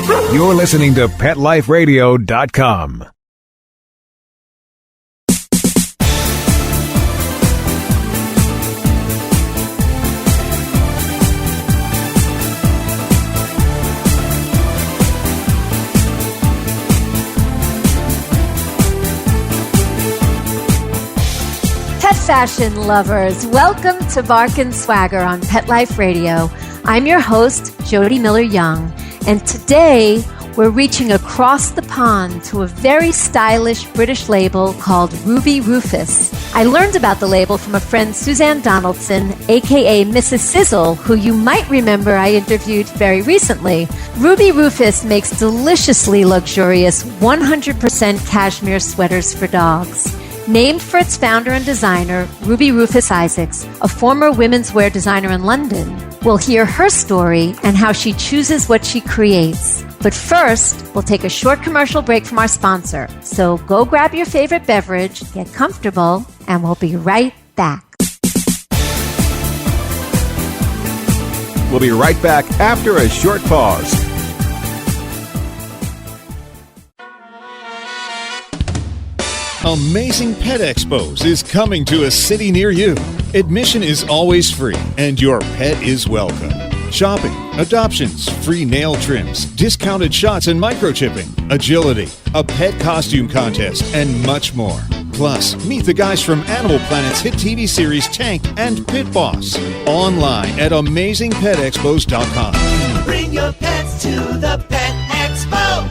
You're listening to PetLifeRadio.com. Pet fashion lovers, welcome to Bark and Swagger on Pet Life Radio. I'm your host, Jody Miller-Young, and today we're reaching across the pond to a very stylish British label called Ruby Rufus. I learned about the label from a friend, Suzanne Donaldson, aka Mrs. Sizzle, who you might remember I interviewed very recently. Ruby Rufus makes deliciously luxurious 100% cashmere sweaters for dogs. Named for its founder and designer, Ruby Rufus Isaacs, a former women's wear designer in London. We'll hear her story and how she chooses what she creates. But first, we'll take a short commercial break from our sponsor. So go grab your favorite beverage, get comfortable, and we'll be right back. We'll be right back after a short pause. Amazing Pet Expos is coming to a city near you. Admission is always free, and your pet is welcome. Shopping, adoptions, free nail trims, discounted shots and microchipping, agility, a pet costume contest, and much more. Plus, meet the guys from Animal Planet's hit TV series Tank and Pit Boss. Online at AmazingPetExpos.com. Bring your pets to the Pet Expo.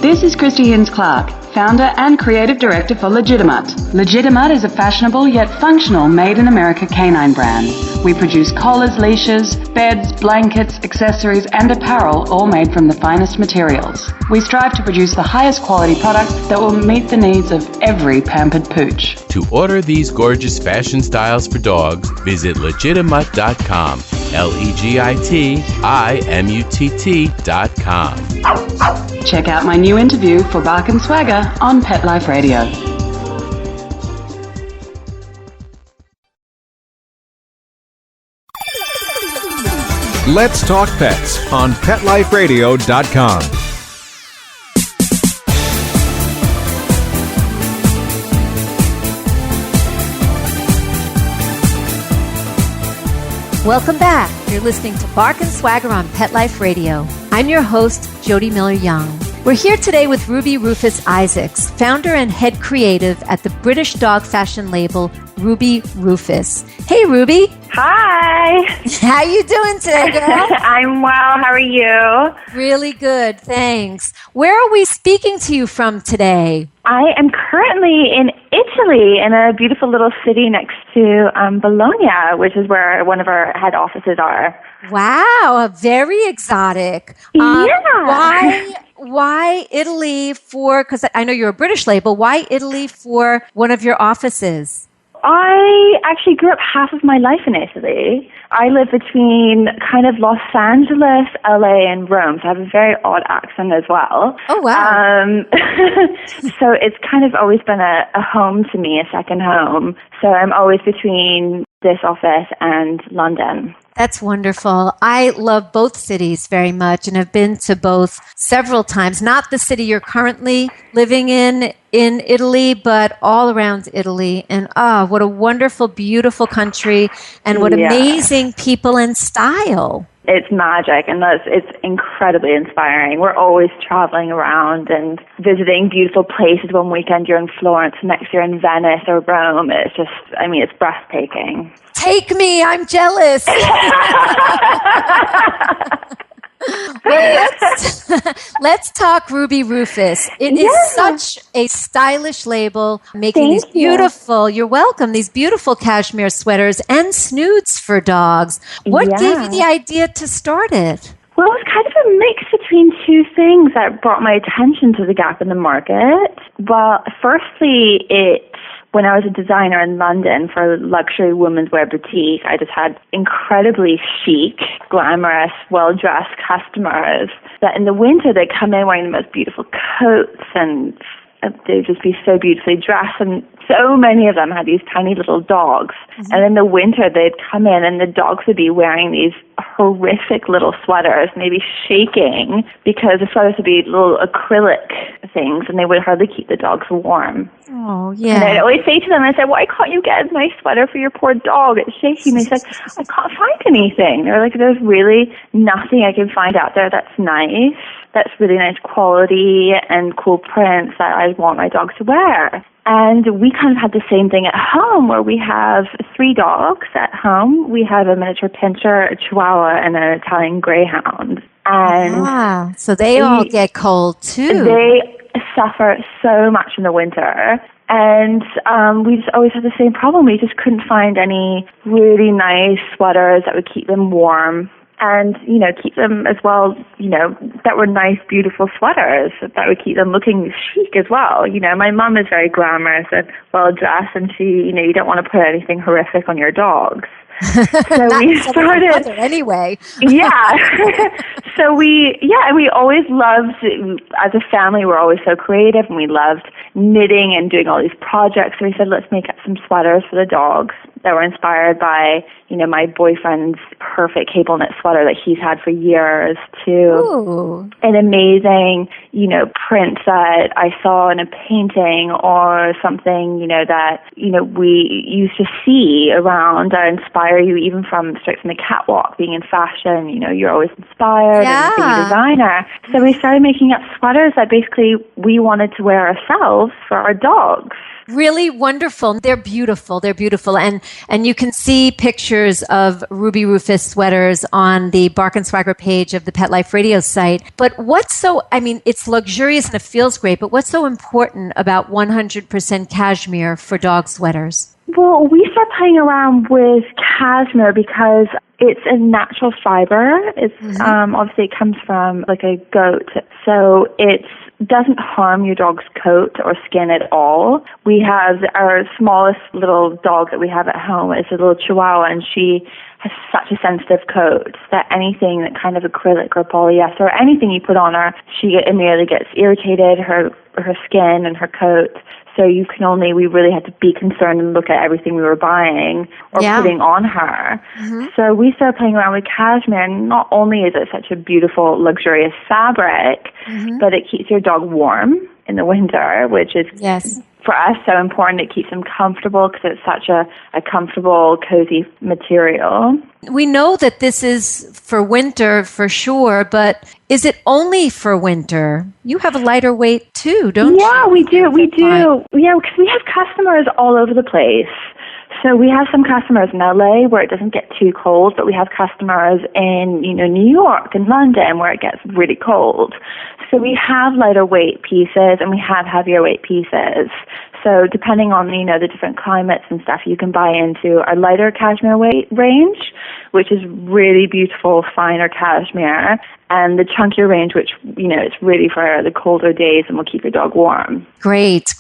This is Christy Hinz-Clark, founder and creative director for Legitimate. Legitimate is a fashionable yet functional made-in-America canine brand. We produce collars, leashes, beds, blankets, accessories, and apparel, all made from the finest materials. We strive to produce the highest quality products that will meet the needs of every pampered pooch. To order these gorgeous fashion styles for dogs, visit Legitimate.com. LEGITIMUTT.com. Check out my new interview for Bark and Swagger on Pet Life Radio. Let's Talk Pets on PetLifeRadio.com. Welcome back. You're listening to Bark and Swagger on Pet Life Radio. I'm your host, Jody Miller-Young. We're here today with Ruby Rufus Isaacs, founder and head creative at the British dog fashion label Ruby Rufus. Hey, Ruby. Hi. How you doing today, girl? I'm well. How are you? Really good, thanks. Where are we speaking to you from today? I am currently in Italy, in a beautiful little city next to Bologna, which is where one of our head offices are. Wow, very exotic. Yeah. Why Italy for, because I know you're a British label, why Italy for one of your offices? I actually grew up half of my life in Italy. I live between kind of Los Angeles, LA, and Rome, so I have a very odd accent as well. Oh, wow. So it's kind of always been a home to me, a second home. So I'm always between this office and London. That's wonderful. I love both cities very much and have been to both several times. Not the city you're currently living in Italy, but all around Italy. And what a wonderful, beautiful country and what amazing people and style. It's magic, and it's incredibly inspiring. We're always traveling around and visiting beautiful places. One weekend you're in Florence, next year in Venice or Rome. It's just, it's breathtaking. Take me, I'm jealous. Well, let's talk Ruby Rufus. It is such a stylish label, making these beautiful, you're welcome, these beautiful cashmere sweaters and snoods for dogs. What gave you the idea to start it? Well, it was kind of a mix between two things that brought my attention to the gap in the market. Well, firstly, when I was a designer in London for a luxury women's wear boutique, I just had incredibly chic, glamorous, well-dressed customers that in the winter they come in wearing the most beautiful coats and they'd just be so beautifully dressed. And so many of them had these tiny little dogs. Mm-hmm. And in the winter they'd come in and the dogs would be wearing these horrific little sweaters, maybe shaking because the sweaters would be little acrylic things and they would hardly keep the dogs warm. Oh, yeah. And I'd always say to them, I said, why can't you get a nice sweater for your poor dog? It's shaking. They said, I can't find anything. They're like, there's really nothing I can find out there that's nice, that's really nice quality and cool prints that I want my dog to wear. And we kind of had the same thing at home where we have 3 dogs at home. We have a miniature pinscher, a chihuahua, and an Italian greyhound. And so they all get cold too. They suffer so much in the winter. And we just always had the same problem. We just couldn't find any really nice sweaters that would keep them warm. And, keep them as well, that were nice, beautiful sweaters that would keep them looking chic as well. My mom is very glamorous and well-dressed, and she, you don't want to put anything horrific on your dogs. So we started anyway. Yeah. So we always loved, as a family, we're always so creative, and we loved knitting and doing all these projects. So we said, let's make up some sweaters for the dogs that were inspired by, my boyfriend's perfect cable knit sweater that he's had for years, to an amazing, print that I saw in a painting or something, that, we used to see around that inspire you even straight from the catwalk, being in fashion, you're always inspired and being a designer. So we started making up sweaters that basically we wanted to wear ourselves for our dogs. Really wonderful. They're beautiful. They're beautiful. And you can see pictures of Ruby Rufus sweaters on the Bark and Swagger page of the Pet Life Radio site. But it's luxurious and it feels great, but what's so important about 100% cashmere for dog sweaters? Well, we started playing around with cashmere because it's a natural fiber. It's obviously it comes from like a goat, so it doesn't harm your dog's coat or skin at all. We have our smallest little dog that we have at home is a little chihuahua, and she has such a sensitive coat that anything that kind of acrylic or polyester or anything you put on her, she immediately gets irritated, her skin and her coat. So we really had to be concerned and look at everything we were buying or putting on her. Mm-hmm. So we started playing around with cashmere, and not only is it such a beautiful, luxurious fabric, but it keeps your dog warm in the winter, which is for us so important. It keeps them comfortable because it's such a comfortable, cozy material. We know that this is for winter for sure, but is it only for winter? You have a lighter weight too, don't you? Yeah, we do. Yeah, because we have customers all over the place. So we have some customers in LA where it doesn't get too cold, but we have customers in, New York and London where it gets really cold. So we have lighter weight pieces and we have heavier weight pieces. So depending on, the different climates and stuff, you can buy into our lighter cashmere weight range, which is really beautiful, finer cashmere, and the chunkier range, which, it's really for the colder days and will keep your dog warm. Great.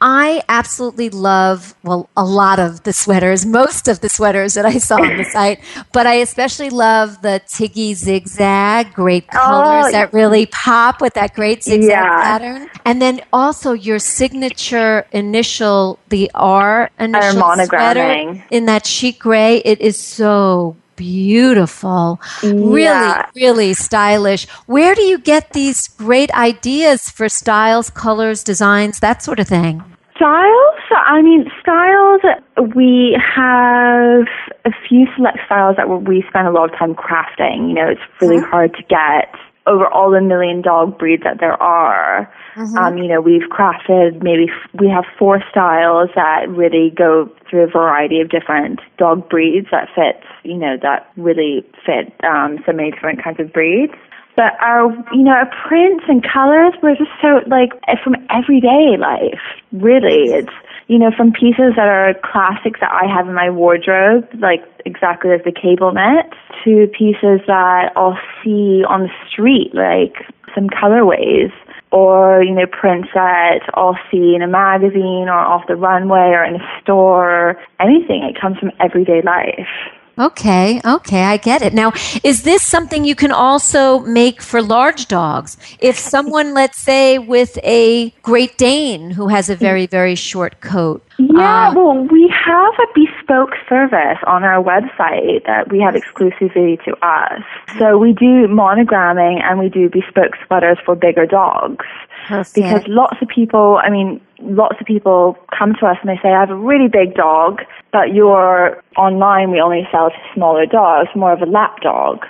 I absolutely love, a lot of the sweaters, most of the sweaters that I saw on the site, but I especially love the Tiggy zigzag, great colors that really pop with that great zigzag pattern. And then also your signature initial, the R initial sweater in that chic gray. It is so beautiful. Really, really stylish. Where do you get these great ideas for styles, colors, designs, that sort of thing? Styles, we have a few select styles that we spend a lot of time crafting. It's really hard to get over all the million dog breeds that there are. We've crafted we have 4 styles that really go through a variety of different dog breeds that fit, that really fit so many different kinds of breeds. But our prints and colors were just so, from everyday life, really. It's, from pieces that are classics that I have in my wardrobe, like exactly as the cable knit, to pieces that I'll see on the street, like some colorways, or, prints that I'll see in a magazine or off the runway or in a store, or anything. It comes from everyday life. Okay, I get it. Now, is this something you can also make for large dogs? If someone, let's say, with a Great Dane who has a very, very short coat, Yeah, well, we have a bespoke service on our website that we have exclusively to us. So we do monogramming and we do bespoke sweaters for bigger dogs. Perfect. Because lots of people come to us and they say, I have a really big dog, but you're online, we only sell to smaller dogs, more of a lap dog.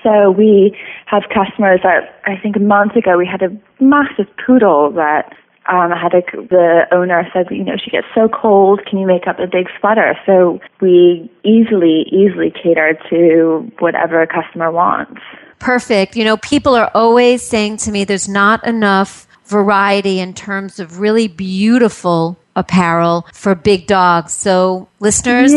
So we have customers that, I think a month ago, we had a massive poodle that the owner said, she gets so cold, can you make up a big sweater? So we easily cater to whatever a customer wants. Perfect. People are always saying to me there's not enough variety in terms of really beautiful apparel for big dogs. So listeners,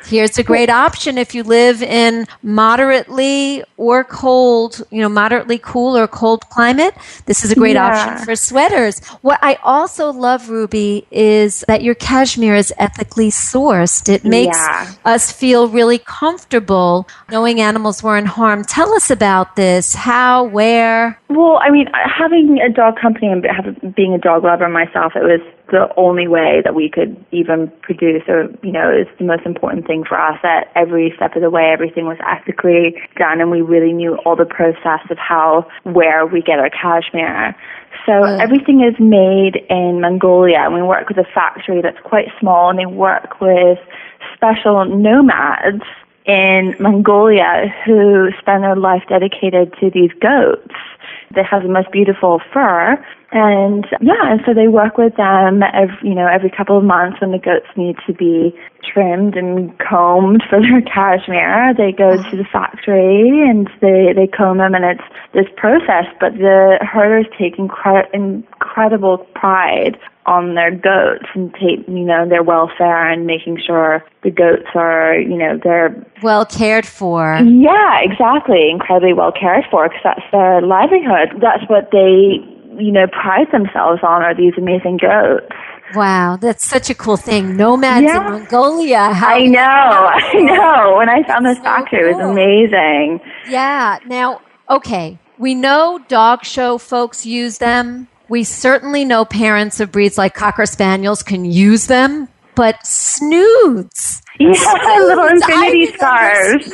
here's a great option if you live in moderately or cold, moderately cool or cold climate. This is a great option for sweaters. What I also love, Ruby, is that your cashmere is ethically sourced. It makes us feel really comfortable knowing animals weren't harmed. Tell us about this. How, where? Well, having a dog company and being a dog lover myself, it was the only way that we could even produce, it's the most important thing for us that every step of the way, everything was ethically done, and we really knew all the process of where we get our cashmere. So everything is made in Mongolia, and we work with a factory that's quite small, and they work with special nomads in Mongolia who spend their life dedicated to these goats. They have the most beautiful fur, and so they work with them every couple of months when the goats need to be trimmed and combed for their cashmere. They go to the factory and they comb them, and it's this process, but the herders take incredible pride on their goats and take, their welfare and making sure the goats are, they're well cared for. Yeah, exactly. Incredibly well cared for, because that's their livelihood. That's what they, pride themselves on, are these amazing goats. Wow, that's such a cool thing. Nomads in Mongolia. I know. When I found this factory, it was amazing. Yeah. Now, okay, we know dog show folks use them. We certainly know parents of breeds like Cocker Spaniels can use them, but snoods. Little infinity scarves.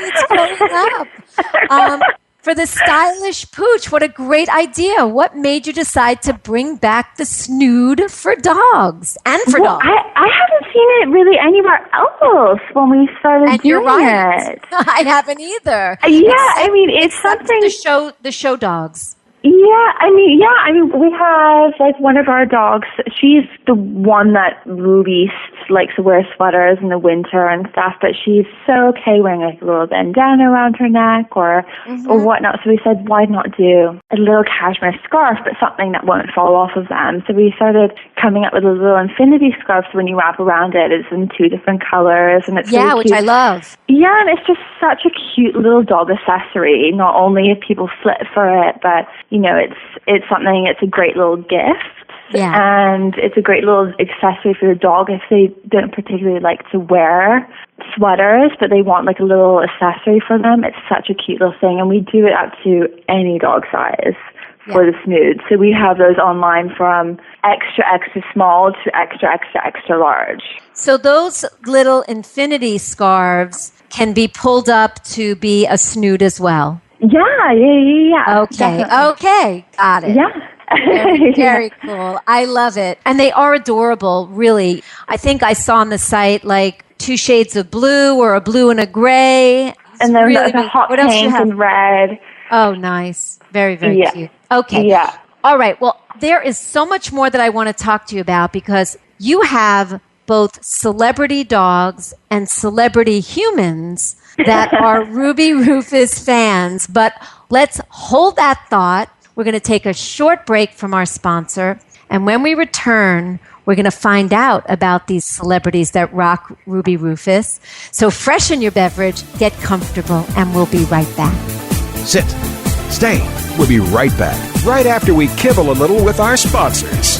For the stylish pooch, what a great idea. What made you decide to bring back the snood for dogs and for dogs? I haven't seen it really anywhere else when we started doing it. I haven't either. It's something the show dogs. We have one of our dogs. She's the one that Ruby likes to wear sweaters in the winter and stuff, but she's so okay wearing a little bandana around her neck or whatnot. So we said, why not do a little cashmere scarf, but something that won't fall off of them? So we started coming up with a little infinity scarf. So when you wrap around it, it's in 2 different colors, and it's really which cute. I love. Yeah, and it's just such a cute little dog accessory. Not only if people flit for it, but it's something. It's a great little gift. Yeah. And it's a great little accessory for the dog if they don't particularly like to wear sweaters, but they want a little accessory for them. It's such a cute little thing, and we do it up to any dog size for the snood. So we have those online from extra, extra small to extra, extra, extra large. So those little infinity scarves can be pulled up to be a snood as well. Yeah. Okay, got it. Yeah. Very cool. I love it. And they are adorable, really. I think I saw on the site 2 shades of blue or a blue and a gray. And then there's a hot pink and red. Oh, nice. Very, very cute. Okay. Yeah. All right. Well, there is so much more that I want to talk to you about because you have both celebrity dogs and celebrity humans that are Ruby Rufus fans. But let's hold that thought. We're going to take a short break from our sponsor. And when we return, we're going to find out about these celebrities that rock Ruby Rufus. So freshen your beverage, get comfortable, and we'll be right back. Sit. Stay. We'll be right back, right after we kibble a little with our sponsors.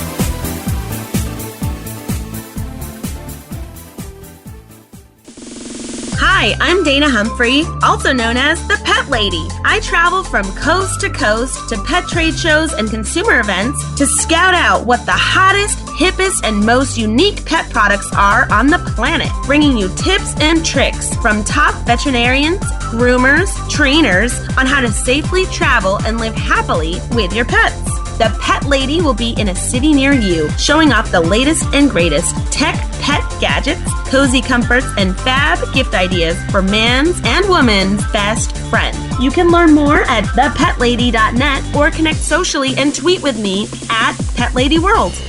Hi, Hi, I'm Dana Humphrey, also known as the Pet Lady. I travel from coast to coast to pet trade shows and consumer events to scout out what the hottest, hippest, and most unique pet products are on the planet, bringing you tips and tricks from top veterinarians, groomers, trainers on how to safely travel and live happily with your pets. The Pet Lady will be in a city near you, showing off the latest and greatest tech pet gadgets, cozy comforts, and fab gift ideas for man's and woman's best friend. You can learn more at thepetLady.net or connect socially and tweet with me at PetLadyWorld.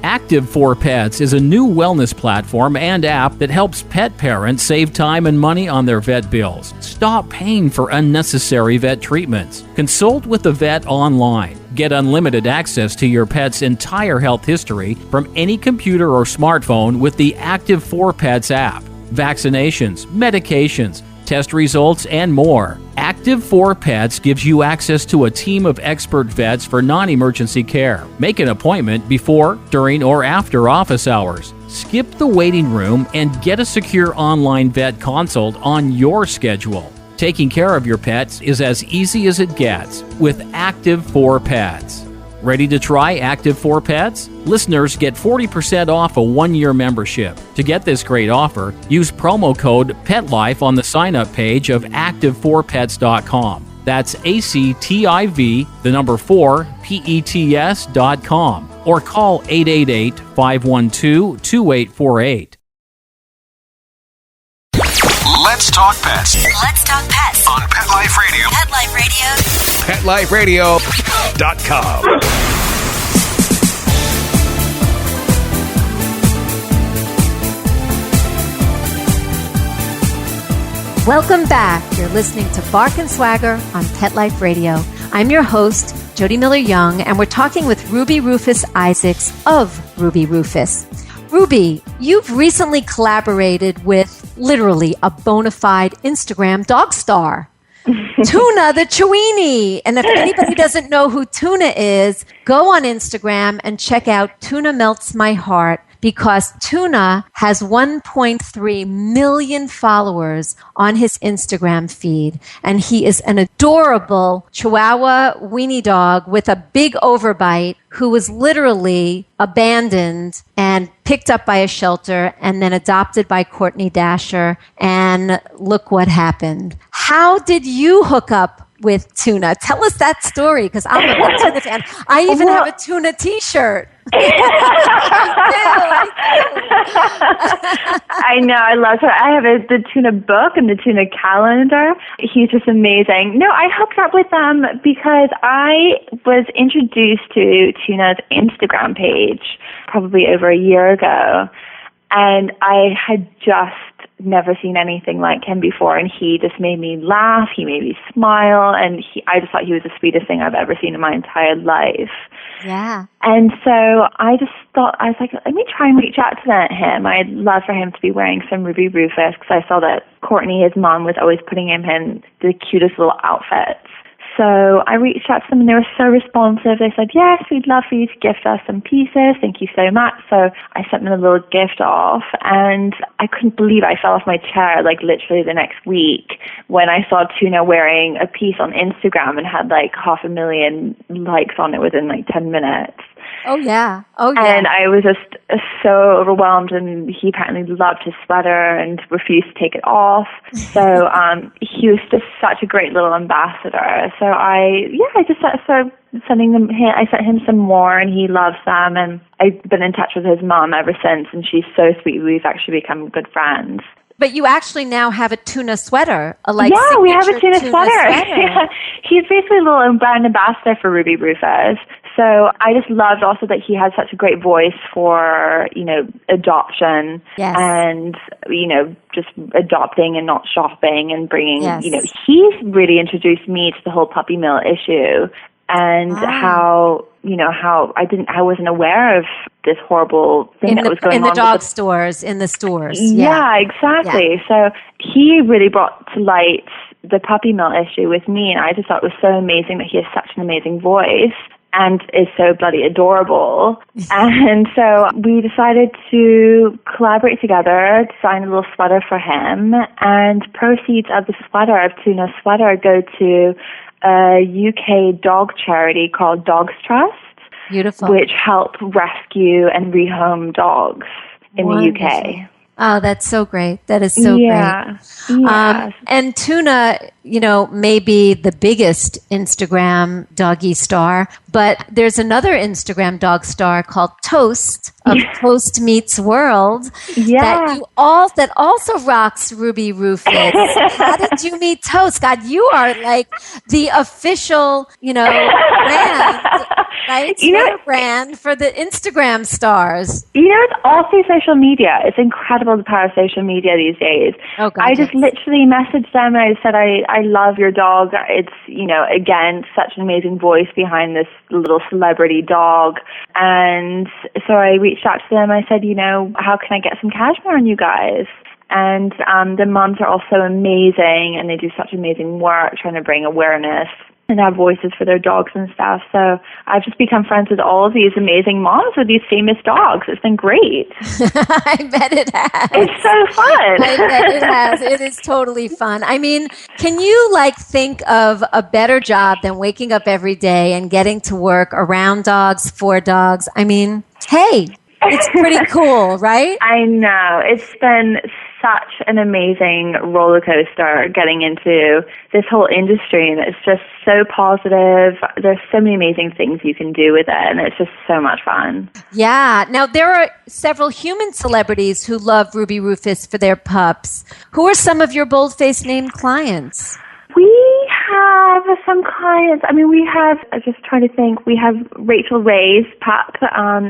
Active for Pets is a new wellness platform and app that helps pet parents save time and money on their vet bills. Stop paying for unnecessary vet treatments. Consult with a vet online. Get unlimited access to your pet's entire health history from any computer or smartphone with the Active for Pets app. Vaccinations, medications, test results, and more. Active for Pets gives you access to a team of expert vets for non-emergency care. Make an appointment before, during, or after office hours. Skip the waiting room and get a secure online vet consult on your schedule. Taking care of your pets is as easy as it gets with Active for Pets. Ready to try Active for Pets? Listeners get 40% off a one-year membership. To get this great offer, use promo code PETLIFE on the sign-up page of active4pets.com. That's ACTIV, the number 4, PETS.com. Or call 888-512-2848. Let's talk pets Let's talk pets on Pet Life Radio. Pet Life Radio. PetLifeRadio.com. Welcome back. You're listening to Bark and Swagger on Pet Life Radio. I'm your host, Jody Miller Young, and we're talking with Ruby Rufus Isaacs of Ruby Rufus. Ruby, you've recently collaborated with literally a bona fide Instagram dog star, Tuna the Chewini. And if anybody doesn't know who Tuna is, go on Instagram and check out Tuna Melts My Heart, because Tuna has 1.3 million followers on his Instagram feed. And he is an adorable Chihuahua weenie dog with a big overbite who was literally abandoned and picked up by a shelter and then adopted by Courtney Dasher. And look what happened. How did you hook up with Tuna? Tell us that story, because I'm a big Tuna fan. I even have a Tuna t-shirt. I know, I love her. I have the Tuna book and the Tuna calendar. He's just amazing. No, I hooked up with them because I was introduced to Tuna's Instagram page probably over a year ago, and I had just never seen anything like him before, and he just made me laugh, he made me smile, and I just thought he was the sweetest thing I've ever seen in my entire life. Yeah. And so I just thought, I was like, let me try and reach out to him. I'd love for him to be wearing some Ruby Rufus, because I saw that Courtney, his mom, was always putting him in the cutest little outfits. So I reached out to them, and they were so responsive. They said, yes, we'd love for you to gift us some pieces. Thank you so much. So I sent them a little gift off, and I couldn't believe I fell off my chair, like literally the next week, when I saw Tuna wearing a piece on Instagram and had like 500,000 likes on it within like 10 minutes. Oh, yeah. Oh, yeah. And I was just so overwhelmed, and he apparently loved his sweater and refused to take it off. So he was just such a great little ambassador. So I just started sending them. I sent him some more, and he loves them. And I've been in touch with his mom ever since, and she's so sweet. We've actually become good friends. But you actually now have a Tuna sweater. Yeah, we have a Tuna sweater. Yeah. He's basically a little brand ambassador for Ruby Rufus. So I just loved also that he had such a great voice for, adoption. Yes. And, just adopting and not shopping and bringing, Yes. He's really introduced me to the whole puppy mill issue, and how I wasn't aware of this horrible thing that was going on in the dog stores, in the stores. Yeah, exactly. Yeah. So he really brought to light the puppy mill issue with me, and I just thought it was so amazing that he has such an amazing voice. and is so bloody adorable. And so we decided to collaborate together, design a little sweater for him, and proceeds of the sweater, of Tuna's sweater, go to a UK dog charity called Dogs Trust. Beautiful. Which help rescue and rehome dogs in Wonderful. the UK. Oh, that's so great. That is so Yeah. great. And Tuna, may be the biggest Instagram doggy star, but there's another Instagram dog star called Toast of Toast Meets World that also rocks Ruby Rufus. How did you meet Toast? God, you are like the official, brand, right? Brand for the Instagram stars. It's all through social media. It's incredible, the power of social media these days. Oh, God, I just literally messaged them and I said, I love your dog. It's, again, such an amazing voice behind this little celebrity dog. And so I reached out to them. I said, how can I get some cashmere on you guys? And the moms are also amazing, and they do such amazing work trying to bring awareness and have voices for their dogs and stuff. So I've just become friends with all of these amazing moms with these famous dogs. It's been great. I bet it has. It's so fun. I bet it has. It is totally fun. I mean, can you think of a better job than waking up every day and getting to work around dogs, for dogs? I mean, hey, it's pretty cool, right? I know. It's been such an amazing roller coaster getting into this whole industry, and it's just so positive. There's so many amazing things you can do with it, and it's just so much fun. Yeah. Now, there are several human celebrities who love Ruby Rufus for their pups. Who are some of your bold-faced named clients? We have some clients. I mean, I'm just trying to think, we have Rachel Ray's pup,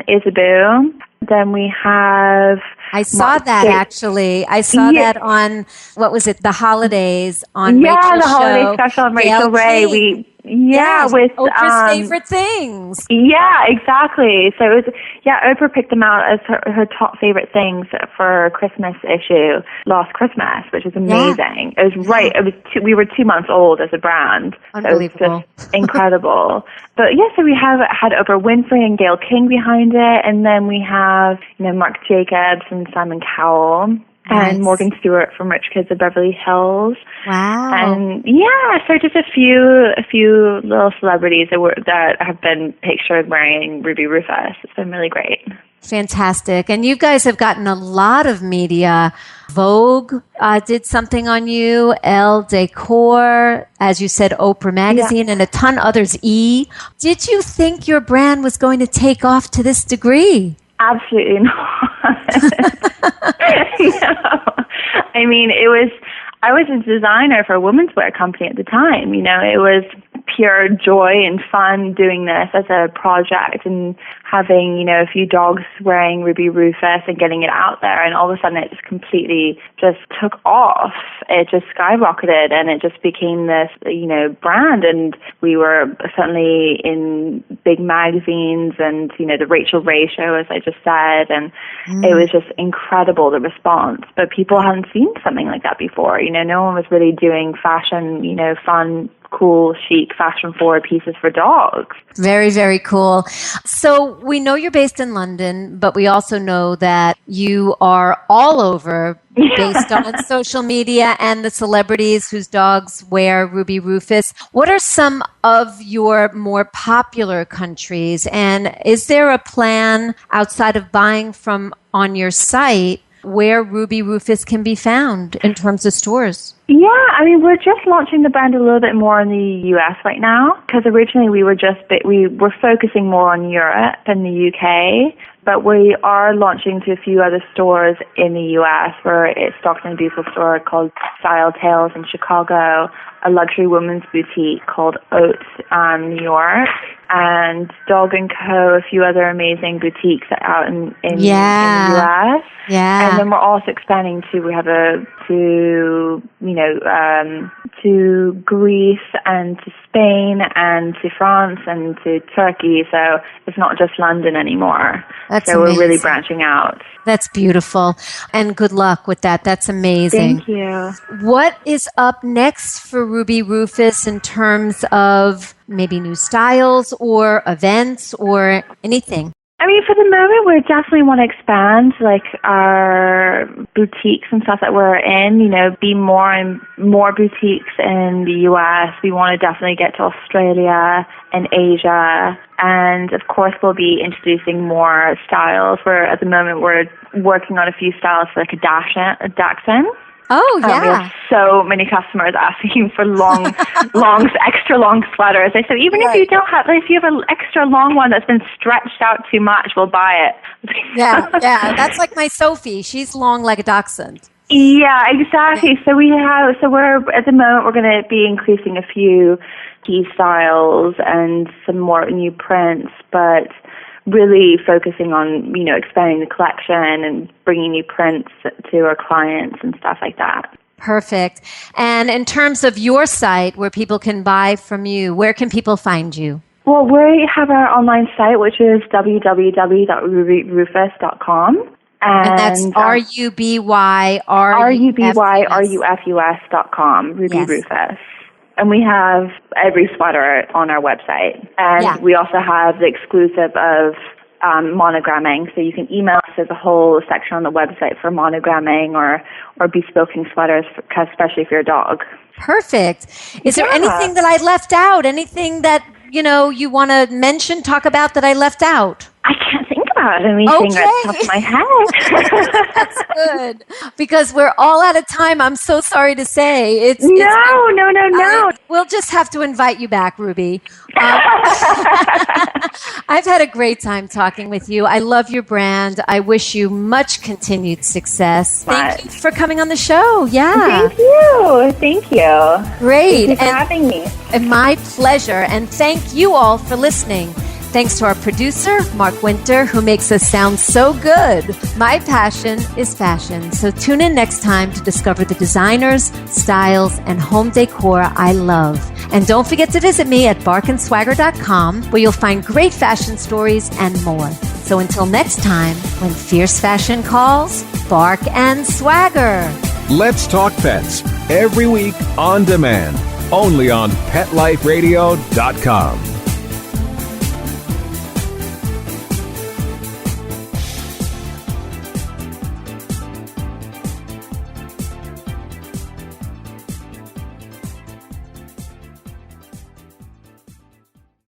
Isabeau. Then we have... I saw that, actually. I saw that on, what was it, The Holidays on Rachel's show. Yeah, the holiday special on Rachel Ray. With Oprah's favorite things. Yeah, exactly. So it was, Oprah picked them out as her top favorite things for Christmas issue last Christmas, which is amazing. Yeah. It was right. It was we were 2 months old as a brand. Unbelievable. So it was just incredible. But so we had Oprah Winfrey and Gayle King behind it, and then we have Marc Jacobs and Simon Cowell. Nice. And Morgan Stewart from Rich Kids of Beverly Hills. Wow. And so just a few little celebrities that have been pictured wearing Ruby Rufus. It's been really great. Fantastic. And you guys have gotten a lot of media. Vogue did something on you, Elle Decor, as you said, Oprah Magazine, and a ton others. Did you think your brand was going to take off to this degree? Absolutely not. No. I mean, I was a designer for a women's wear company at the time. It was pure joy and fun doing this as a project and having, a few dogs wearing Ruby Rufus and getting it out there. And all of a sudden it just completely just took off. It just skyrocketed and it just became this, brand. And we were certainly in big magazines and, the Rachel Ray show, as I just said. And it was just incredible, the response. But people hadn't seen something like that before. No one was really doing fashion, fun, cool, chic, fashion-forward pieces for dogs. Very, very cool. So we know you're based in London, but we also know that you are all over based on social media and the celebrities whose dogs wear Ruby Rufus. What are some of your more popular countries? And is there a plan outside of buying from on your site where Ruby Rufus can be found in terms of stores? Yeah, I mean, we're just launching the brand a little bit more in the US right now, because originally we were focusing more on Europe and the UK, but we are launching to a few other stores in the US. We're at Stockton & Beautiful store called Style Tales in Chicago, a luxury women's boutique called Oats, New York, and Dog & Co., a few other amazing boutiques out in the US. Yeah. And then we're also expanding to to Greece and to Spain and to France and to Turkey. So it's not just London anymore. That's so amazing. We're really branching out. That's beautiful. And good luck with that. That's amazing. Thank you. What is up next for Ruby Rufus in terms of maybe new styles or events or anything? I mean, for the moment, we definitely want to expand, like, our boutiques and stuff that we're in, be more and more boutiques in the U.S. We want to definitely get to Australia and Asia. And, of course, we'll be introducing more styles. At the moment, we're working on a few styles for, like, a Dachshund. Oh, yeah. We have so many customers asking for extra long sweaters. I said, even if you don't have, if you have an extra long one that's been stretched out too much, we'll buy it. Yeah. That's like my Sophie. She's long like a dachshund. Yeah, exactly. So we're, at the moment, we're going to be increasing a few key styles and some more new prints, but really focusing on, expanding the collection and bringing new prints to our clients and stuff like that. Perfect. And in terms of your site where people can buy from you, where can people find you? Well, we have our online site, which is www.rubyrufus.com. And that's RUBYRUFUS.com, Ruby Rufus. And we have every sweater on our website. And we also have the exclusive of monogramming. So you can email us. There's a whole section on the website for monogramming or bespoking sweaters, especially for your dog. Perfect. Is there anything that I left out? Anything that, you want to mention, talk about that I left out? I can't think about anything that's off my head. That's good. Because we're all out of time. I'm so sorry to say. No. We'll just have to invite you back, Ruby. I've had a great time talking with you. I love your brand. I wish you much continued success. Thank you for coming on the show. Yeah. Thank you. Great. Thank you for having me. And my pleasure. And thank you all for listening. Thanks to our producer, Mark Winter, who makes us sound so good. My passion is fashion. So tune in next time to discover the designers, styles, and home decor I love. And don't forget to visit me at barkandswagger.com, where you'll find great fashion stories and more. So until next time, when fierce fashion calls, bark and swagger. Let's Talk Pets, every week on demand, only on PetLifeRadio.com.